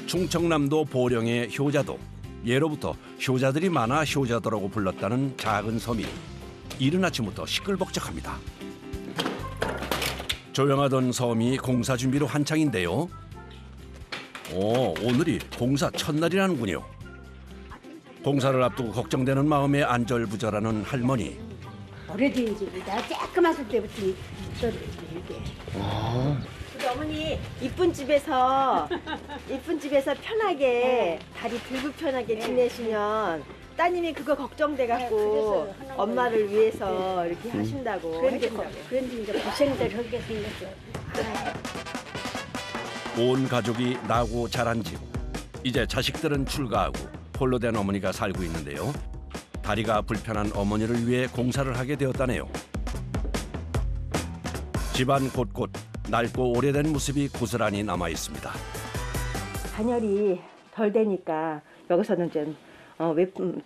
충청남도 보령의 효자도, 예로부터 효자들이 많아 효자도라고 불렀다는 작은 섬이 이른 아침부터 시끌벅적합니다. 조용하던 섬이 공사 준비로 한창인데요. 오늘이 공사 첫날이라는군요. 공사를 앞두고 걱정되는 마음에 안절부절하는 할머니. 오래된 집이다. 조그맣을 때부터 이게. 우리 어머니 이쁜 집에서 편하게 다리 들고 편하게 지내시면 따님이 그거 걱정돼 갖고 엄마를 위해서 이렇게 하신다고. 그런데 이제 고생들 하게 생겼어. 온 가족이 나고 자란 집. 이제 자식들은 출가하고 홀로 된 어머니가 살고 있는데요. 다리가 불편한 어머니를 위해 공사를 하게 되었다네요. 집안 곳곳 낡고 오래된 모습이 고스란히 남아 있습니다. 단열이 덜 되니까 여기서는 좀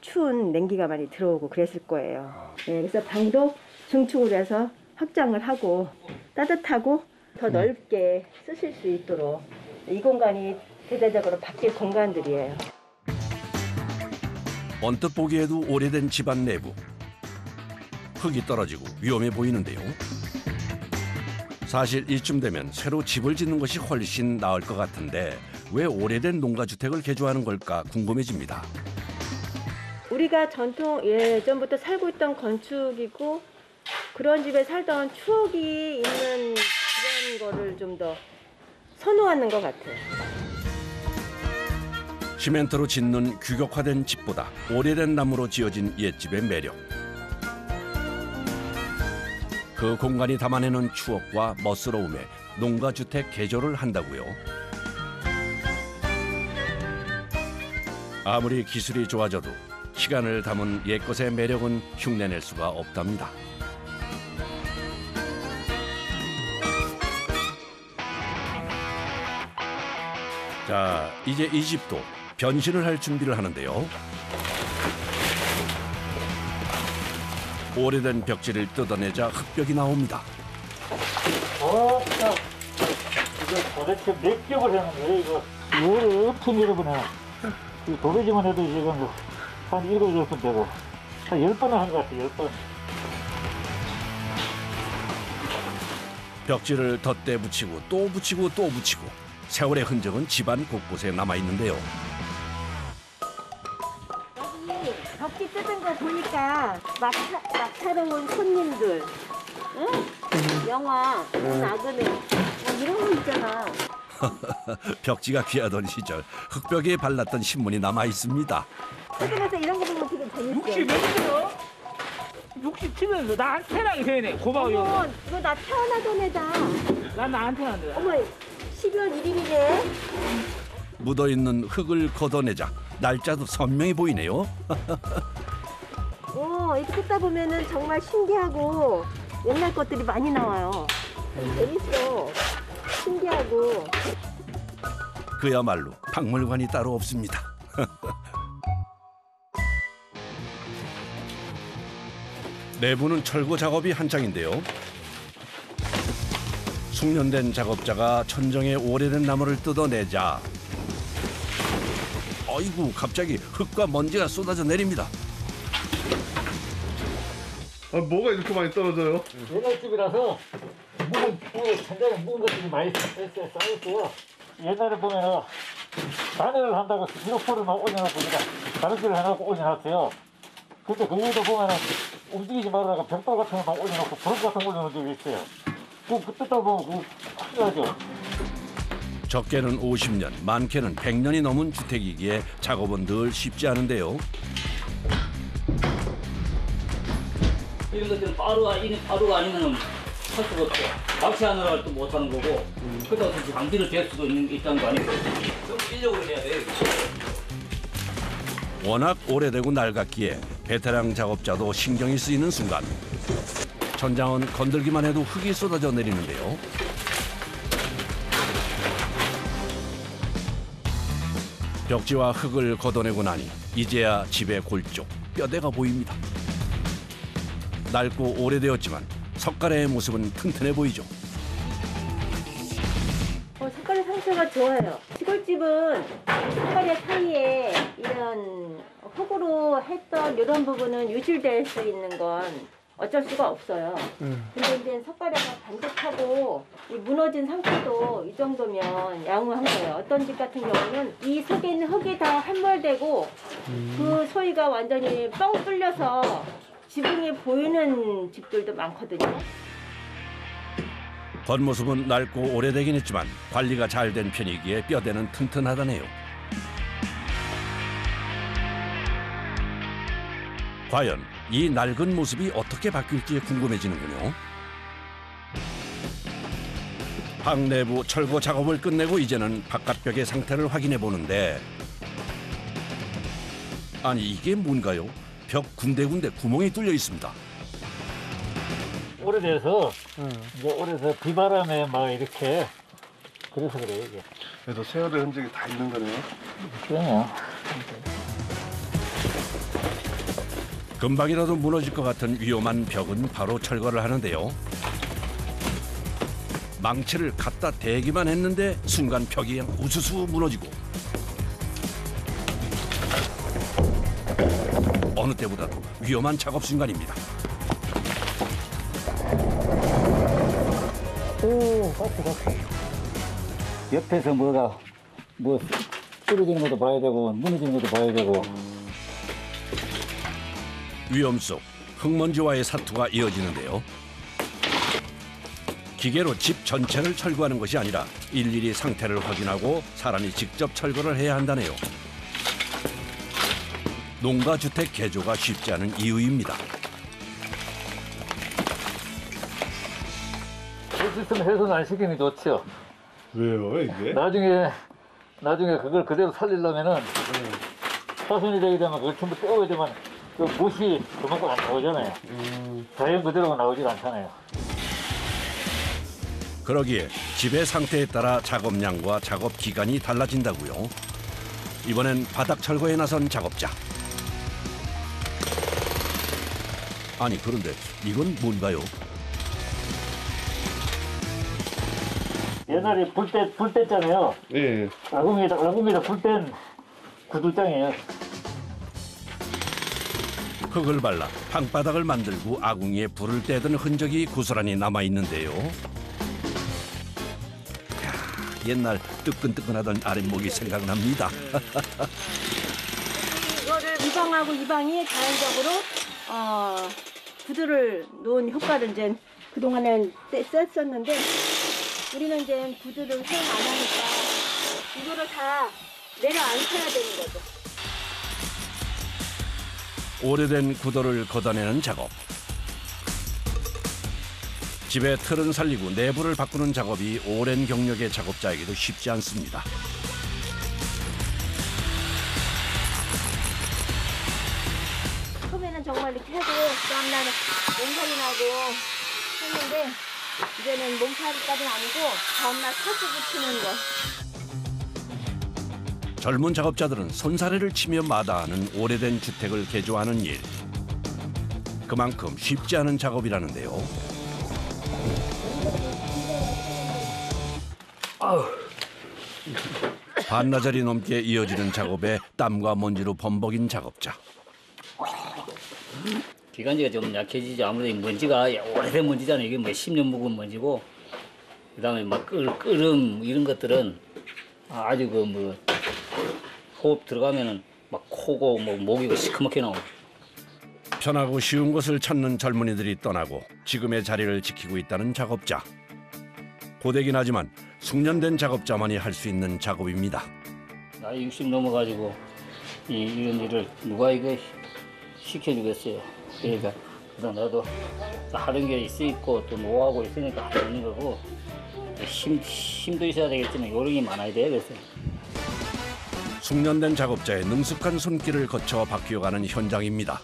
추운 냉기가 많이 들어오고 그랬을 거예요. 네, 그래서 방도 중축을 해서 확장을 하고 따뜻하고 더 넓게 쓰실 수 있도록 이 공간이 대대적으로 바뀔 공간들이에요. 언뜻 보기에도 오래된 집안 내부. 흙이 떨어지고 위험해 보이는데요. 사실 이쯤 되면 새로 집을 짓는 것이 훨씬 나을 것 같은데 왜 오래된 농가주택을 개조하는 걸까 궁금해집니다. 우리가 전통 예전부터 살고 있던 건축이고 그런 집에 살던 추억이 있는 그런 거를 좀 더 선호하는 것 같아요. 시멘트로 짓는 규격화된 집보다 오래된 나무로 지어진 옛집의 매력. 그 공간이 담아내는 추억과 멋스러움에 농가주택 개조를 한다고요. 아무리 기술이 좋아져도 시간을 담은 옛것의 매력은 흉내낼 수가 없답니다. 자, 이제 이 집도 변신을 할 준비를 하는데요. 오래된 벽지를 뜯어내자 흙벽이 나옵니다. 이거 도대체 몇 겹을 하는 거예요, 이거? 왜 엄청 여러분아. 이 도배지만 해도 지금 한 7, 8번 되고, 한 10번은 한 것 같아요, 10번. 벽지를 덧대 붙이고 또 붙이고 또 붙이고 세월의 흔적은 집안 곳곳에 남아있는데요. 여기 벽지 뜯은 거 보니까 막 사러 온 손님들, 응? 영화, 나그네, 뭐 이런 거 있잖아. 벽지가 귀하던 시절 흙벽에 발랐던 신문이 남아있습니다. 뜯으면서 이런 거 보면 되게 재밌어. 60 몇이요? 67년도 나한테랑 되네. 고마워요. 어머, 이거 나 태어나던 애다. 난 나한테 안 돼. 어머, 12월 1일이네. 묻어있는 흙을 걷어내자 날짜도 선명히 보이네요. 이렇게 뜯다 보면은 정말 신기하고 옛날 것들이 많이 나와요. 재밌어. 신기하고. 그야말로 박물관이 따로 없습니다. 내부는 철거 작업이 한창인데요. 숙련된 작업자가 천정에 오래된 나무를 뜯어내자 아이고 갑자기 흙과 먼지가 쏟아져 내립니다. 뭐가 이렇게 많이 떨어져요? 옛날 집이라서 천장에 묵은 것들이 많이 쌓였어요. 옛날에 보면은 단열을 한다고 기록포를 막 올려놓고 다른지를 해놓고 올려놨어요. 근데 그 위에도 보면은 움직이지 말라고 벽돌 같은 거 막 올려놓고 부럭 같은 거 올려놓은 적이 있어요. 그 뜯다 보면 큰일 나죠. 적게는 50년, 많게는 100년이 넘은 주택이기에 작업은 늘 쉽지 않은데요. 이런 것들은 바로가 아니면 할 수가 없어. 낚시하느라 또 못하는 거고, 그러다가 방지를 될 수도 있다는 거 아니에요? 좀 인력으로 해야 돼. 워낙 오래되고 낡았기에 베테랑 작업자도 신경이 쓰이는 순간. 천장은 건들기만 해도 흙이 쏟아져 내리는데요. 벽지와 흙을 걷어내고 나니 이제야 집의 골쪽, 뼈대가 보입니다. 낡고 오래되었지만 석가래의 모습은 튼튼해 보이죠. 색깔의 상태가 좋아요. 지금 꿀집은 손가락 사이에 이런 흙으로 했던 이런 부분은 유실될 수 있는 건 어쩔 수가 없어요. 근데 이제 석가래가 반듯하고 이 무너진 상태도 이 정도면 양호한 거예요. 어떤 집 같은 경우는 이 속에 있는 흙이 다 함몰되고 그 소위가 완전히 뻥 뚫려서 지붕이 보이는 집들도 많거든요. 겉모습은 낡고 오래되긴 했지만 관리가 잘 된 편이기에 뼈대는 튼튼하다네요. 과연 이 낡은 모습이 어떻게 바뀔지 궁금해지는군요. 방 내부 철거 작업을 끝내고 이제는 바깥벽의 상태를 확인해 보는데, 아니 이게 뭔가요? 벽 군데군데 구멍이 뚫려 있습니다. 오래돼서 이제 오래돼서 비바람에 막 이렇게 그래서 그래요 이게. 그래도 세월의 흔적이 다 있는 거네요. 그래요. 금방이라도 무너질 것 같은 위험한 벽은 바로 철거를 하는데요. 망치를 갖다 대기만 했는데 순간 벽이 그냥 우수수 무너지고, 어느 때보다도 위험한 작업 순간입니다. 오, 박수. 옆에서 뭐가 쓰러지는 것도 봐야 되고 무너지는 것도 봐야 되고. 위험 속 흙먼지와의 사투가 이어지는데요. 기계로 집 전체를 철거하는 것이 아니라 일일이 상태를 확인하고 사람이 직접 철거를 해야 한다네요. 농가주택 개조가 쉽지 않은 이유입니다. 시스템 훼손 안 시키는 게 좋죠. 왜요 이게? 나중에 그걸 그대로 살리려면은 파손이 되게 되면 그걸 전부 떼어야 되면 그 못이 그만큼 안 나오잖아요. 자연 그대로가 나오지가 않잖아요. 그러기에 집의 상태에 따라 작업량과 작업 기간이 달라진다고요. 이번엔 바닥 철거에 나선 작업자. 아니 그런데 이건 뭔가요? 옛날에 불 뗐잖아요. 예. 아궁이에다 불 뗀 구들장이에요. 흙을 발라 방바닥을 만들고 아궁이에 불을 떼던 흔적이 고스란히 남아있는데요. 이야, 옛날 뜨끈뜨끈하던 아랫목이 생각납니다. 이거를 이 방하고 이 방이 자연적으로 구두를 놓은 효과를 이제 그동안은 썼었는데, 우리는 이제 구두를 사용 안 하니까 이거를 다 내려앉혀야 되는 거죠. 오래된 구도를 걷어내는 작업. 집의 틀은 살리고 내부를 바꾸는 작업이 오랜 경력의 작업자에게도 쉽지 않습니다. 처음에는 정말 이렇게 해도 다음날은 몸살이 나고 했는데, 이제는 몸살까지는 아니고 다음날 사수 붙이는 거. 젊은 작업자들은 손사래를 치며 마다하는 오래된 주택을 개조하는 일. 그만큼 쉽지 않은 작업이라는데요. 반나절이 넘게 이어지는 작업에 땀과 먼지로 범벅인 작업자. 기관지가 좀 약해지죠. 아무래도 먼지가 오래된 먼지잖아요. 이게 뭐 10년 묵은 먼지고, 그다음에 막 끓음 이런 것들은 아주 그 뭐 호흡 들어가면은 막 코고 뭐 목이 시커멓게 나오고. 편하고 쉬운 것을 찾는 젊은이들이 떠나고 지금의 자리를 지키고 있다는 작업자. 고되긴 하지만 숙련된 작업자만이 할 수 있는 작업입니다. 나이 60 넘어가지고 이런 일을 누가 이거 시켜주겠어요. 그러니까 나도 하는 게 있고 또 노하고 있으니까 하는 거고, 힘도 있어야 되겠지만 요령이 많아야 돼요. 그래서 숙련된 작업자의 능숙한 손길을 거쳐 바뀌어가는 현장입니다.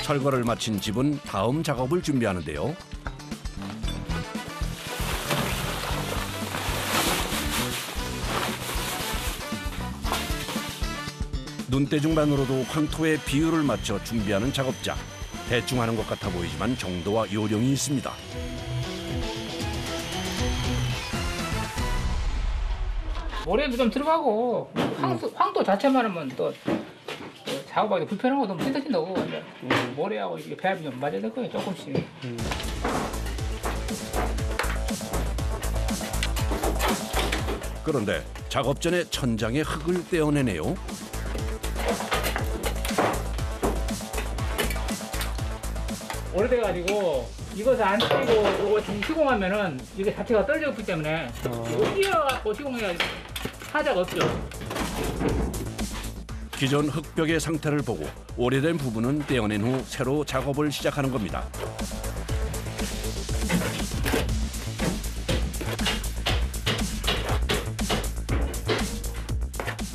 철거를 마친 집은 다음 작업을 준비하는데요. 눈대중만으로도 황토의 비율을 맞춰 준비하는 작업자. 대충 하는 것 같아 보이지만 정도와 요령이 있습니다. 모래도 좀 들어가고 황토 자체만 하면 또 작업하기 불편하고 너무 찢어진다고. 모래하고 이게 배합이 좀 맞아야 될 거예요, 조금씩. 그런데 작업 전에 천장에 흙을 떼어내네요. 오래돼가지고 이것을 안 떼고 이거 지금 시공하면은 이게 자체가 떨어졌기 때문에 이거 띄어갖고 시공해야 하자가 없죠. 기존 흙벽의 상태를 보고 오래된 부분은 떼어낸 후 새로 작업을 시작하는 겁니다.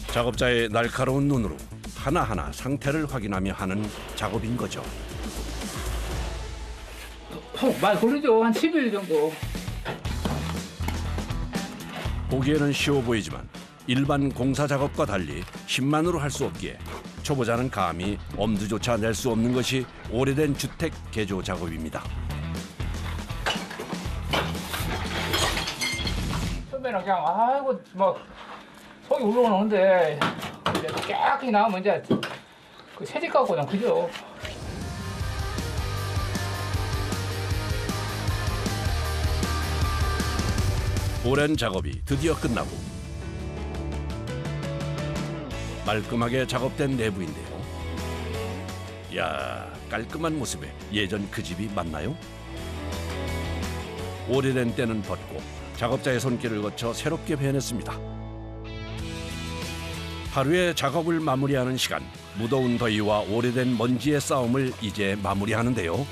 작업자의 날카로운 눈으로 하나하나 상태를 확인하며 하는 작업인 거죠. 많이 걸리죠. 한 10일 정도. 보기에는 쉬워 보이지만 일반 공사 작업과 달리 힘만으로 할 수 없기에 초보자는 감히 엄두조차 낼 수 없는 것이 오래된 주택 개조 작업입니다. 처음에는 그냥 아이고 뭐 속이 울렁울렁한데 이제 깨끗이 나오면 이제 그 새집 갖고 그냥 그죠. 오랜 작업이 드디어 끝나고 말끔하게 작업된 내부인데요. 야, 깔끔한 모습에 예전 그 집이 맞나요? 오래된 때는 벗고 작업자의 손길을 거쳐 새롭게 변했습니다. 하루의 작업을 마무리하는 시간, 무더운 더위와 오래된 먼지의 싸움을 이제 마무리하는데요.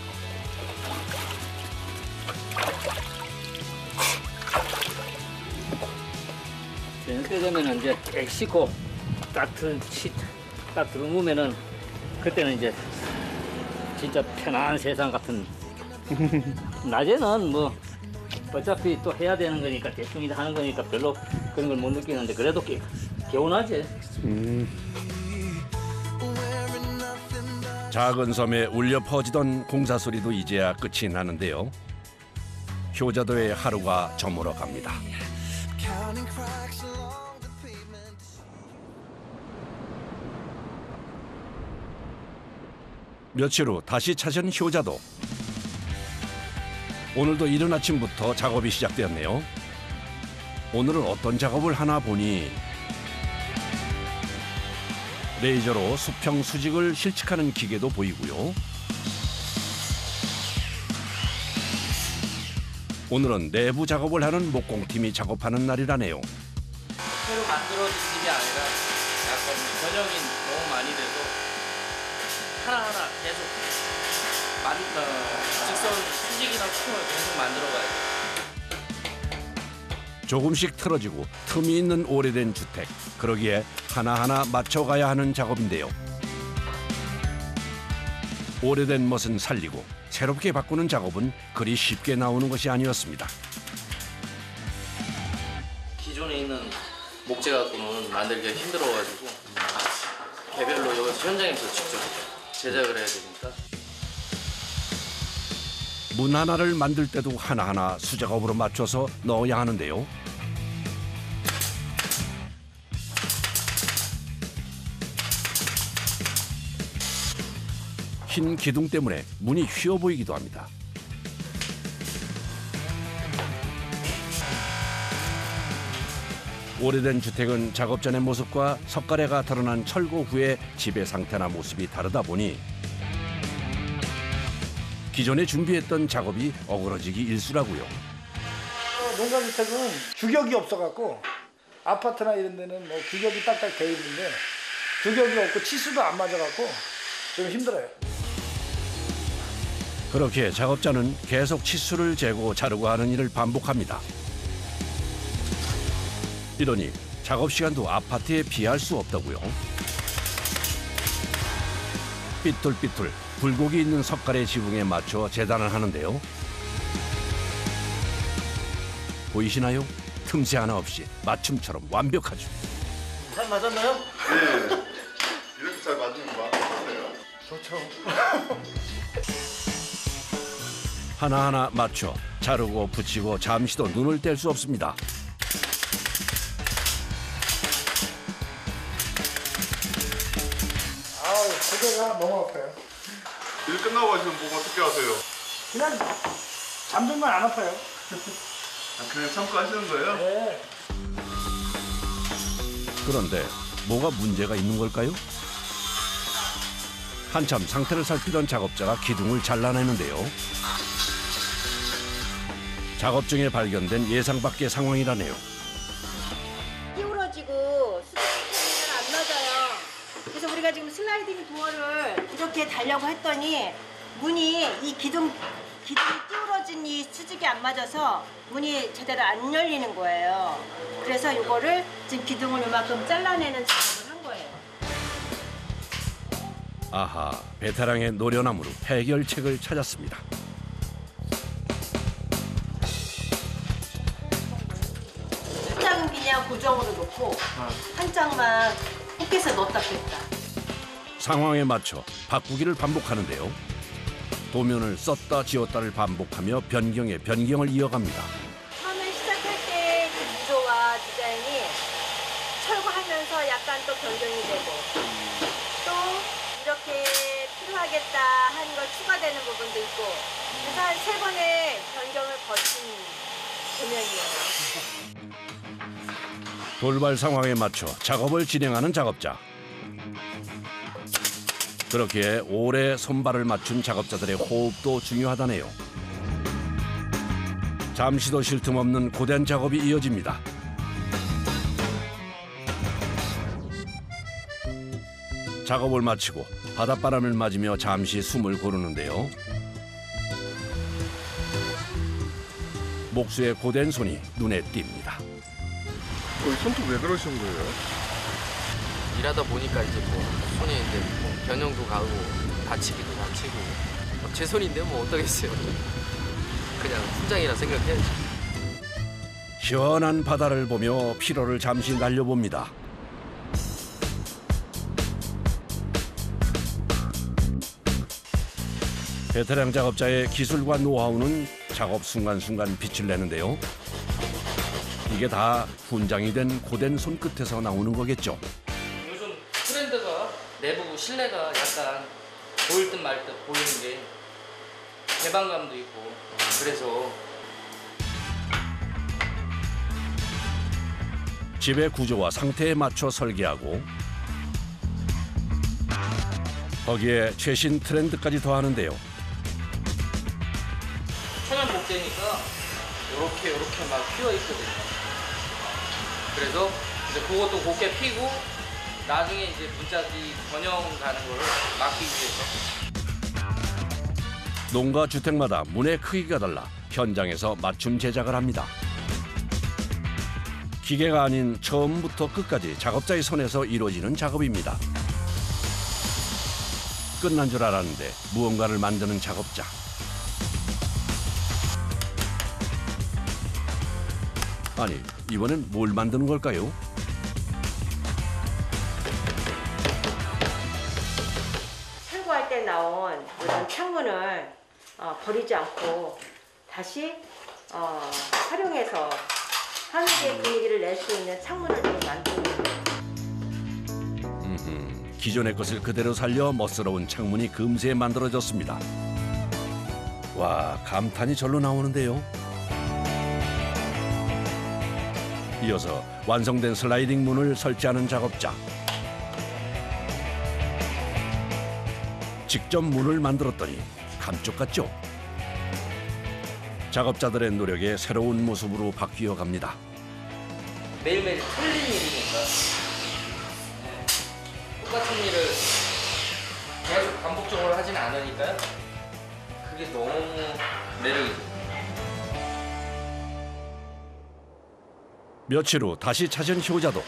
이렇게 되면은 이제 씻고 딱 들어오면은 그때는 이제 진짜 편안한 세상 같은. 낮에는 뭐 어차피 또 해야 되는 거니까 대충 이제 하는 거니까 별로 그런 걸 못 느끼는데 그래도 개운하지. 작은 섬에 울려 퍼지던 공사 소리도 이제야 끝이 나는데요. 효자도의 하루가 저물어 갑니다. 며칠 후 다시 찾은 효자도. 오늘도 이른 아침부터 작업이 시작되었네요. 오늘은 어떤 작업을 하나 보니 레이저로 수평 수직을 실측하는 기계도 보이고요. 오늘은 내부 작업을 하는 목공팀이 작업하는 날이라네요. 새로 만들어진 집이 아니라 약간 변형이 너무 많이 돼서 하나하나 계속 직선 수직이나 수평을 계속 만들어가야 돼요. 조금씩 틀어지고 틈이 있는 오래된 주택. 그러기에 하나하나 맞춰가야 하는 작업인데요. 오래된 멋은 살리고 새롭게 바꾸는 작업은 그리 쉽게 나오는 것이 아니었습니다. 기존에 있는 목재 갖고는 만들기가 힘들어가지고 개별로 여기서 현장에서 직접 제작을 해야 되니까. 문 하나를 만들 때도 하나하나 수작업으로 맞춰서 넣어야 하는데요. 흰 기둥 때문에 문이 휘어 보이기도 합니다. 오래된 주택은 작업 전의 모습과 석가래가 드러난 철거 후의 집의 상태나 모습이 다르다 보니 기존에 준비했던 작업이 어그러지기 일쑤라고요. 농가주택은 규격이 없어갖고 아파트나 이런 데는 뭐 규격이 딱딱 돼 있는데 규격이 없고 치수도 안 맞아갖고 좀 힘들어요. 그렇게 작업자는 계속 치수를 재고 자르고 하는 일을 반복합니다. 이러니 작업 시간도 아파트에 비할 수 없다고요. 삐뚤삐뚤 굴곡이 있는 석가래 지붕에 맞춰 재단을 하는데요. 보이시나요? 틈새 하나 없이 맞춤처럼 완벽하죠. 잘 맞았나요? 네. 이렇게 잘 맞으면 맞아요. 좋죠. 하나하나 맞춰 자르고 붙이고 잠시도 눈을 뗄 수 없습니다. 고개가 너무 아파요. 일 끝나고 가시면 뭐 어떻게 하세요? 그냥 잠들만 안 아파요. 아, 그냥 참고 하시는 거예요? 네. 그런데 뭐가 문제가 있는 걸까요? 한참 상태를 살피던 작업자가 기둥을 잘라내는데요. 작업 중에 발견된 예상 밖의 상황이라네요. 띄우러지고 수직이 안 맞아요. 그래서 우리가 지금 슬라이딩 도어를 이렇게 달려고 했더니 문이 이 기둥이 띄우러진 이 수직이 안 맞아서 문이 제대로 안 열리는 거예요. 그래서 이거를 지금 기둥을 이만큼 잘라내는 작업을 한 거예요. 아하, 베테랑의 노련함으로 해결책을 찾았습니다. 한 장은 그냥 고정으로 놓고 한 장만 포켓에 넣었다 뺐다. 상황에 맞춰 바꾸기를 반복하는데요. 도면을 썼다 지웠다를 반복하며 변경에 변경을 이어갑니다. 처음에 시작할 때 그 구조와 디자인이 철거하면서 약간 또 변경이 되고 또 이렇게 필요하겠다 하는 걸 추가되는 부분도 있고 그래서 한 3번의 변경을 거친 도면이에요. 돌발 상황에 맞춰 작업을 진행하는 작업자. 그렇기에 오래 손발을 맞춘 작업자들의 호흡도 중요하다네요. 잠시도 쉴 틈 없는 고된 작업이 이어집니다. 작업을 마치고 바닷바람을 맞으며 잠시 숨을 고르는데요. 목수의 고된 손이 눈에 띕니다. 손톱 왜 그러신 거예요? 일하다 보니까 이제 뭐 손이 이제 뭐 변형도 가고 다치기도 다치고 제 손인데 뭐 어떠겠어요. 그냥 훈장이라 생각해야지. 시원한 바다를 보며 피로를 잠시 날려봅니다. 베테랑 작업자의 기술과 노하우는 작업 순간순간 빛을 내는데요. 이게 다 훈장이 된 고된 손끝에서 나오는 거겠죠. 요즘 트렌드가 내부 실내가 약간 보일 듯 말 듯 보이는 게 개방감도 있고 그래서 집의 구조와 상태에 맞춰 설계하고 거기에 최신 트렌드까지 더하는데요. 천연 목재니까 이렇게 막 휘어 있거든요. 그래서 이제 그것도 곱게 피고 나중에 이제 문짝이 변형 가는 거를 막기 위해서. 농가 주택마다 문의 크기가 달라 현장에서 맞춤 제작을 합니다. 기계가 아닌 처음부터 끝까지 작업자의 손에서 이루어지는 작업입니다. 끝난 줄 알았는데 무언가를 만드는 작업자. 아니, 이번엔 뭘 만드는 걸까요? 철거할 때 나온 이런 창문을 버리지 않고 다시 활용해서 한국의 분위기를 낼 수 있는 창문을 좀 만드는 거예요. 기존의 것을 그대로 살려 멋스러운 창문이 금세 만들어졌습니다. 와, 감탄이 절로 나오는데요. 이어서 완성된 슬라이딩 문을 설치하는 작업자. 직접 문을 만들었더니 감쪽 같죠? 작업자들의 노력에 새로운 모습으로 바뀌어 갑니다. 매일매일 틀린 일이니까 똑같은 일을 계속 반복적으로 하진 않으니까요. 그게 너무 매력이죠. 며칠 후 다시 찾은 효자도.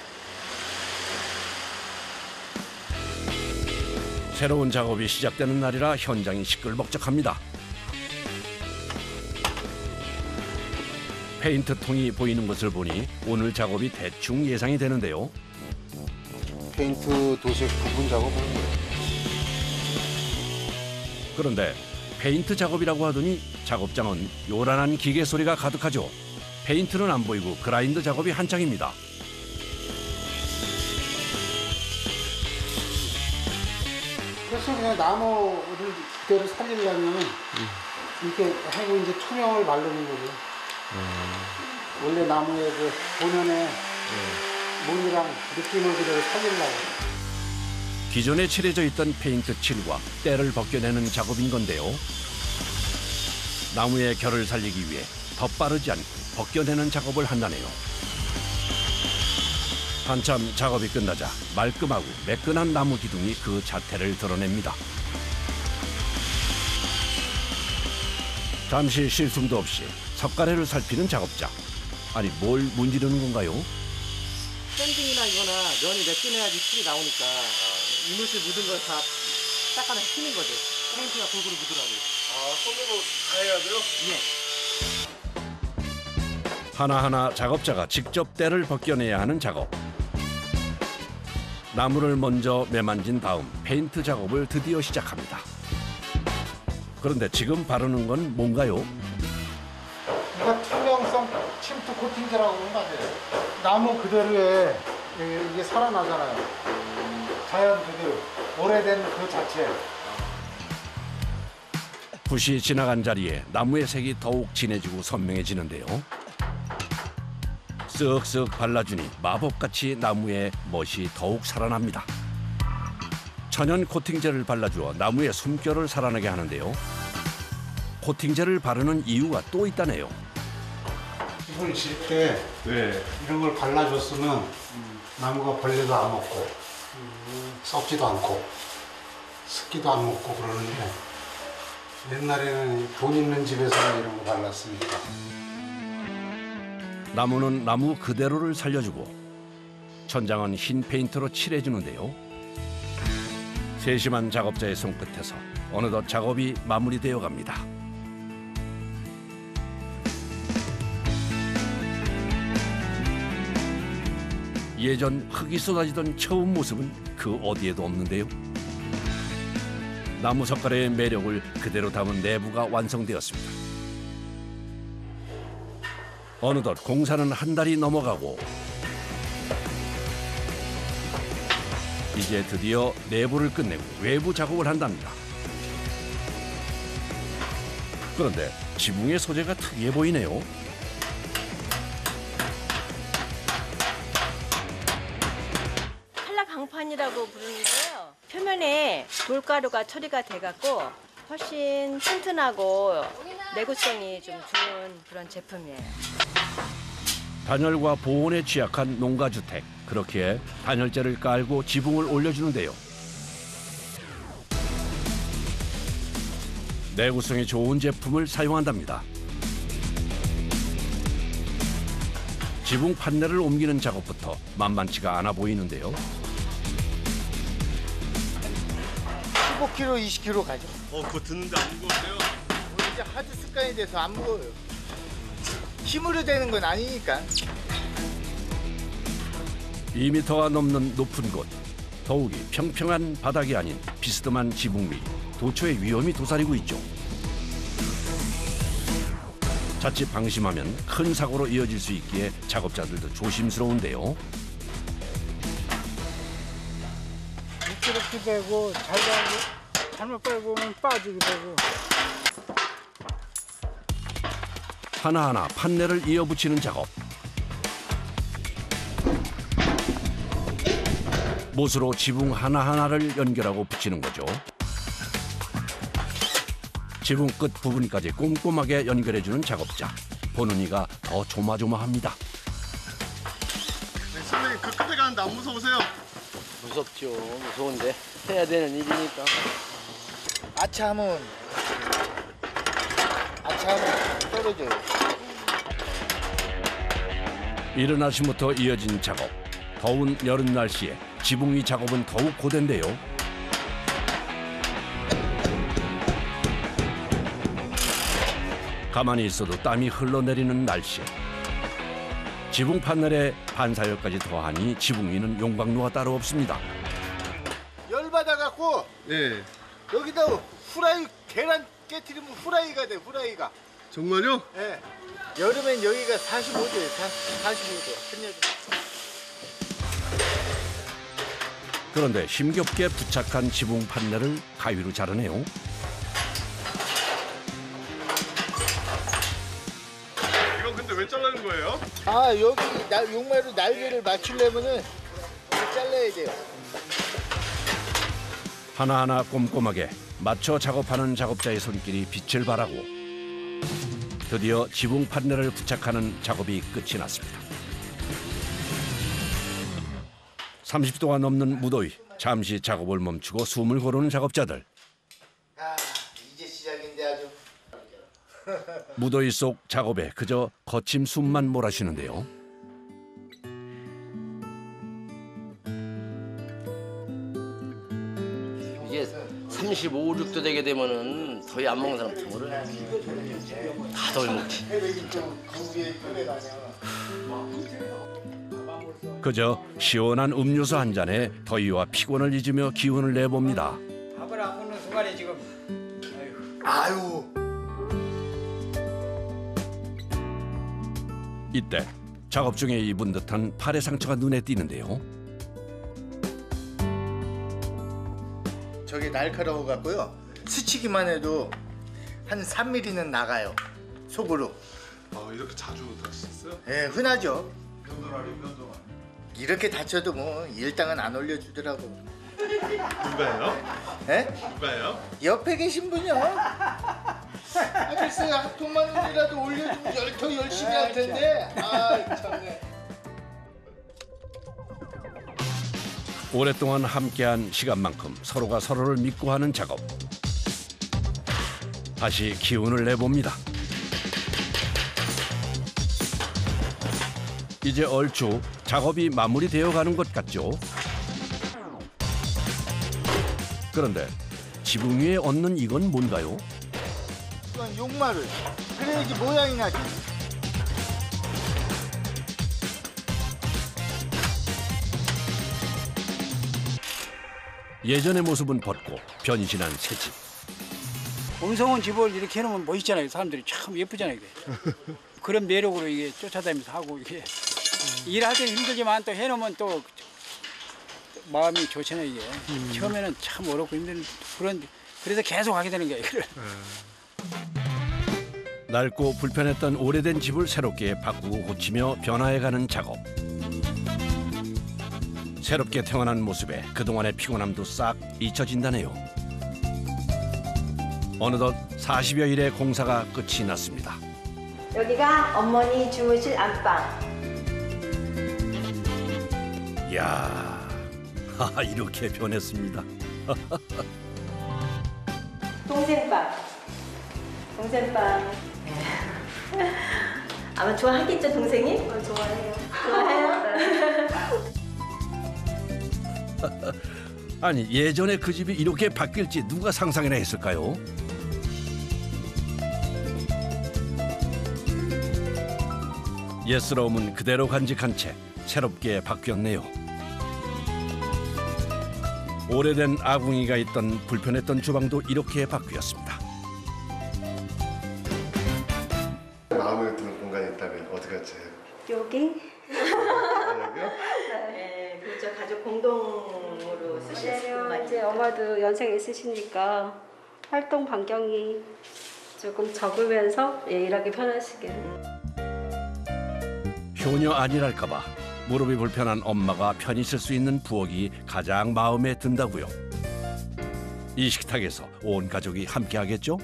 새로운 작업이 시작되는 날이라 현장이 시끌벅적합니다. 페인트 통이 보이는 것을 보니 오늘 작업이 대충 예상이 되는데요. 페인트 도색 부분 작업하는 거예요. 그런데 페인트 작업이라고 하더니 작업장은 요란한 기계 소리가 가득하죠. 페인트는 안 보이고 그라인더 작업이 한창입니다. 그래서 그냥 나무를 그대로 살리려면 이렇게 하고 이제 투명을 바르는 거죠. 원래 나무의 그 본연의 무늬랑 느낌을 그대로 살리려고. 기존에 칠해져 있던 페인트 칠과 때를 벗겨내는 작업인 건데요. 나무의 결을 살리기 위해 더 빠르지 않고 벗겨내는 작업을 한다네요. 한참 작업이 끝나자 말끔하고 매끈한 나무 기둥이 그 자태를 드러냅니다. 잠시 쉴 틈도 없이 석가래를 살피는 작업자. 아니, 뭘 문지르는 건가요? 샌딩이나 이거나 면이 매끈해야지 칠이 나오니까 이물질 묻은 걸 다 닦아내 치는 거죠. 페인트가 골고루 묻으라고. 손으로 다 해야 돼요? 예. 하나하나 작업자가 직접 때를 벗겨내야 하는 작업. 나무를 먼저 매만진 다음 페인트 작업을 드디어 시작합니다. 그런데 지금 바르는 건 뭔가요? 이거 투명성 침투 코팅제라고 하는 거 아니에요? 나무 그대로에 이게 살아나잖아요. 자연 그대로. 오래된 그 자체. 붓이 지나간 자리에 나무의 색이 더욱 진해지고 선명해지는데요. 쓱쓱 발라주니 마법같이 나무의 멋이 더욱 살아납니다. 천연 코팅제를 발라주어 나무의 숨결을 살아나게 하는데요. 코팅제를 바르는 이유가 또 있다네요. 집을 질 때 이런 걸 발라줬으면 나무가 벌레도 안 먹고 썩지도 않고 습기도 안 먹고 그러는데 옛날에는 돈 있는 집에서는 이런 거 발랐으니까. 나무는 나무 그대로를 살려주고 천장은 흰 페인트로 칠해주는데요. 세심한 작업자의 손끝에서 어느덧 작업이 마무리되어 갑니다. 예전 흙이 쏟아지던 처음 모습은 그 어디에도 없는데요. 나무 석가래의 매력을 그대로 담은 내부가 완성되었습니다. 어느덧 공사는 한 달이 넘어가고 이제 드디어 내부를 끝내고 외부 작업을 한답니다. 그런데 지붕의 소재가 특이해 보이네요. 칼라 강판이라고 부르는데요. 표면에 돌가루가 처리가 돼갖고 훨씬 튼튼하고 내구성이 좀 좋은 그런 제품이에요. 단열과 보온에 취약한 농가주택. 그렇게 단열재를 깔고 지붕을 올려주는데요. 내구성이 좋은 제품을 사용한답니다. 지붕 판넬을 옮기는 작업부터 만만치가 않아 보이는데요. 15kg, 20kg 가죠. 그거 듣는데 안 무거우세요? 이제 하도 습관이 돼서 안 무거워요. 힘으로 되는 건 아니니까. 2m가 넘는 높은 곳. 더욱이 평평한 바닥이 아닌 비스듬한 지붕 위. 도처의 위험이 도사리고 있죠. 자칫 방심하면 큰 사고로 이어질 수 있기에 작업자들도 조심스러운데요. 이렇게 되고 잘못 빼보면 빠지게 되고. 하나하나 판넬을 이어붙이는 작업. 못으로 지붕 하나하나를 연결하고 붙이는 거죠. 지붕 끝 부분까지 꼼꼼하게 연결해주는 작업자. 보는 이가 더 조마조마합니다. 선생님 그 끝에 가는데 안 무서우세요? 무섭죠. 무서운데 해야 되는 일이니까. 아차하면 떨어져요. 이른 아침부터 이어진 작업. 더운 여름 날씨에 지붕 위 작업은 더욱 고된데요. 가만히 있어도 땀이 흘러내리는 날씨. 지붕 판넬에 반사열까지 더하니 지붕 위는 용광로가 따로 없습니다. 열받아 갖고 네. 여기다 후라이 계란 깨트리면 후라이가 돼. 후라이가. 정말요? 예. 여름엔 여기가 45도예요. 45도. 한여름. 그런데 힘겹게 부착한 지붕 판넬을 가위로 자르네요. 이건 근데 왜 자르는 거예요? 아, 여기 용매로 날개를 맞추려면은 잘라야 돼요. 하나하나 꼼꼼하게 맞춰 작업하는 작업자의 손길이 빛을 발하고 드디어 지붕 판넬을 부착하는 작업이 끝이 났습니다. 30도가 넘는 무더위, 잠시 작업을 멈추고 숨을 고르는 작업자들. 아, 이제 시작인데 아주. 무더위 속 작업에 그저 거친 숨만 몰아쉬는데요. 이게 35, 6도 되게 되면은 더위 안 먹는 사람 드물어. 다 더위 먹지. 그저 시원한 음료수 한 잔에 더위와 피곤을 잊으며 기운을 내봅니다. 밥을 안 먹는 순간에 지금 아유. 이때 작업 중에 입은 듯한 팔의 상처가 눈에 띄는데요. 저게 날카로워 갖고요. 스치기만 해도 한 3mm는 나가요. 속으로. 이렇게 자주 다쳤어요? 예, 흔하죠. 면도날이. 이렇게 다쳐도 뭐 일당은 안 올려주더라고. 누가요? 예? 누가요? 옆에 계신 분이요. 글쎄 돈만 원이라도 올려주면 더 열심히 할 텐데. 아, 참네. 오랫동안 함께한 시간만큼 서로가 서로를 믿고 하는 작업. 다시 기운을 내봅니다. 이제 얼추 작업이 마무리되어 가는 것 같죠? 그런데 지붕 위에 얹는 이건 뭔가요? 이건 용마를. 그래야지 모양이 나지. 예전의 모습은 벗고 변신한 새 집. 엉성한 집을 이렇게 해놓으면 멋있잖아요. 사람들이 참 예쁘잖아요. 이게. 그런 매력으로 이게 쫓아다니면서 하고 이게 일할 때는 힘들지만 또 해놓으면 또 마음이 좋잖아요. 이게 처음에는 참 어렵고 힘든 그래서 계속 하게 되는 거예요. 이걸. 낡고 불편했던 오래된 집을 새롭게 바꾸고 고치며 변화해가는 작업. 새롭게 태어난 모습에 그동안의 피곤함도 싹 잊혀진다네요. 어느덧 40여일의 공사가 끝이 났습니다. 여기가 어머니 주무실 안방. 이야, 이렇게 변했습니다. 동생방. 아마 좋아하겠죠, 동생이? 좋아해요. 좋아해요? 아니, 예전에 그 집이 이렇게 바뀔지 누가 상상이나 했을까요? 옛스러움은 그대로 간직한 채 새롭게 바뀌었네요. 오래된 아궁이가 있던 불편했던 주방도 이렇게 바뀌었습니다. 마음에 드는 공간이 있다면 어디 같이 해요? 여기? 여기요? 네, 그렇죠. 가족 공동으로 쓰시는 이제 엄마도 연세가 있으시니까 활동 반경이 조금 적으면서 일하기 편하시게. 효녀 아니랄까 봐 무릎이 불편한 엄마가 편히 쓸 수 있는 부엌이 가장 마음에 든다고요. 이 식탁에서 온 가족이 함께하겠죠?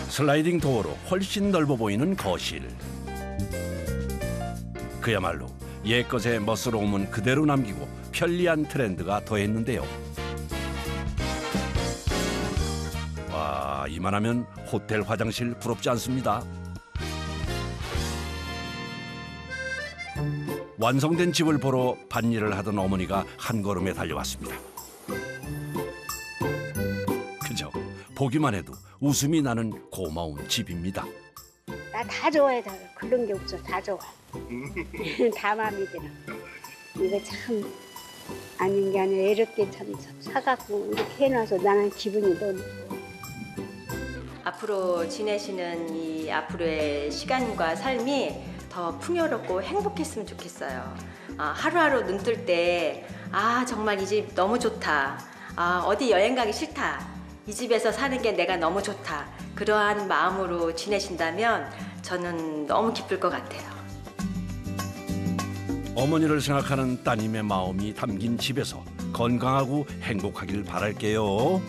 슬라이딩 도어로 훨씬 넓어 보이는 거실. 그야말로 옛것의 멋스러움은 그대로 남기고 편리한 트렌드가 더했는데요. 와, 이만하면 호텔 화장실 부럽지 않습니다. 완성된 집을 보러 밭일을 하던 어머니가 한 걸음에 달려왔습니다. 그저 보기만 해도 웃음이 나는 고마운 집입니다. 나 다 좋아해. 다 그런 게 없어. 다 좋아. 다 마음에 들어. 이거 참 아닌 게 아니라 이렇게 참 사갖고 이렇게 해놔서 나는 기분이 너무 좋아. 앞으로 지내시는 이 앞으로의 시간과 삶이 더 풍요롭고 행복했으면 좋겠어요. 하루하루 눈 뜰 때 정말 이 집 너무 좋다. 어디 여행 가기 싫다. 이 집에서 사는 게 내가 너무 좋다. 그러한 마음으로 지내신다면 저는 너무 기쁠 것 같아요. 어머니를 생각하는 따님의 마음이 담긴 집에서 건강하고 행복하길 바랄게요.